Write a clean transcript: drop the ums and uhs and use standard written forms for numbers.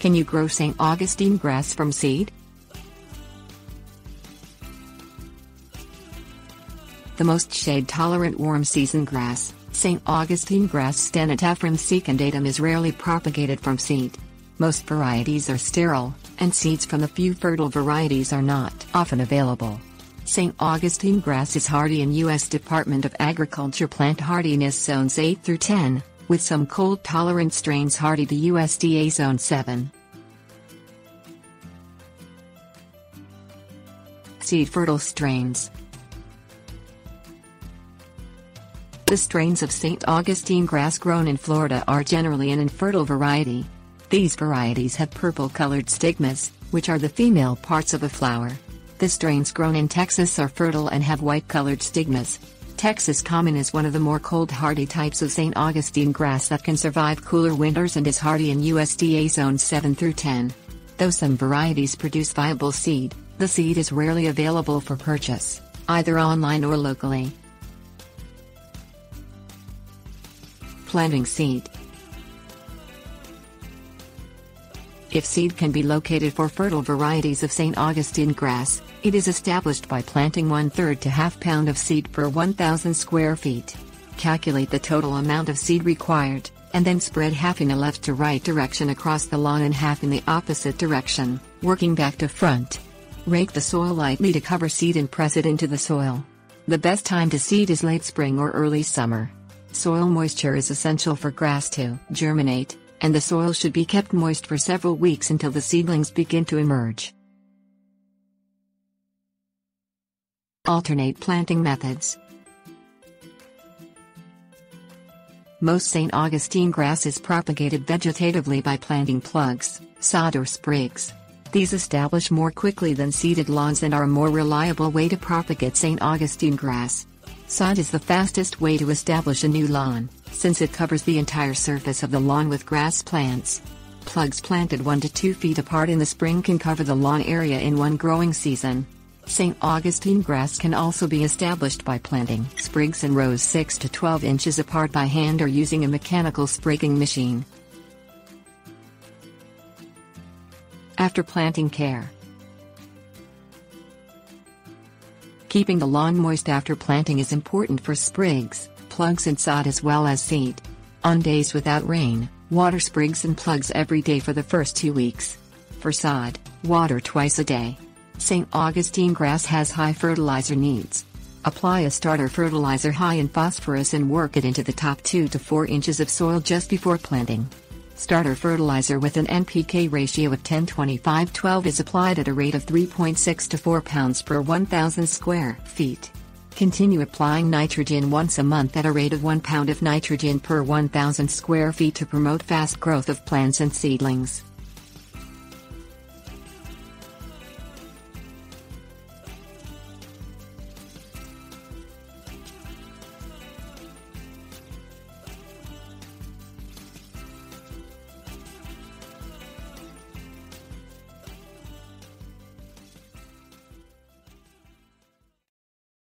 Can you grow St. Augustine grass from seed? The most shade-tolerant warm-season grass, St. Augustine grass Stenotaphrum secundatum, is rarely propagated from seed. Most varieties are sterile, and seeds from the few fertile varieties are not often available. St. Augustine grass is hardy in U.S. Department of Agriculture plant hardiness zones 8 through 10, with some cold-tolerant strains hardy to USDA zone 7. Seed-fertile strains. The strains of St. Augustine grass grown in Florida are generally an infertile variety. These varieties have purple-colored stigmas, which are the female parts of a flower. The strains grown in Texas are fertile and have white-colored stigmas. Texas Common is one of the more cold-hardy types of St. Augustine grass that can survive cooler winters and is hardy in USDA zones 7 through 10. Though some varieties produce viable seed, the seed is rarely available for purchase, either online or locally. Planting seed. If seed can be located for fertile varieties of St. Augustine grass, it is established by planting 1/3 to ½ pound of seed per 1,000 square feet. Calculate the total amount of seed required, and then spread half in a left to right direction across the lawn and half in the opposite direction, working back to front. Rake the soil lightly to cover seed and press it into the soil. The best time to seed is late spring or early summer. Soil moisture is essential for grass to germinate, and the soil should be kept moist for several weeks until the seedlings begin to emerge. Alternate planting methods. Most St. Augustine grass is propagated vegetatively by planting plugs, sod or sprigs. These establish more quickly than seeded lawns and are a more reliable way to propagate St. Augustine grass. Sod is the fastest way to establish a new lawn, since it covers the entire surface of the lawn with grass plants. Plugs planted 1 to 2 feet apart in the spring can cover the lawn area in one growing season. St. Augustine grass can also be established by planting sprigs in rows 6 to 12 inches apart by hand or using a mechanical sprigging machine. After planting care. Keeping the lawn moist after planting is important for sprigs, plugs and sod as well as seed. On days without rain, water sprigs and plugs every day for the first 2 weeks. For sod, water twice a day. St. Augustine grass has high fertilizer needs. Apply a starter fertilizer high in phosphorus and work it into the top 2 to 4 inches of soil just before planting. Starter fertilizer with an NPK ratio of 10-25-12 is applied at a rate of 3.6 to 4 pounds per 1,000 square feet. Continue applying nitrogen once a month at a rate of 1 pound of nitrogen per 1,000 square feet to promote fast growth of plants and seedlings.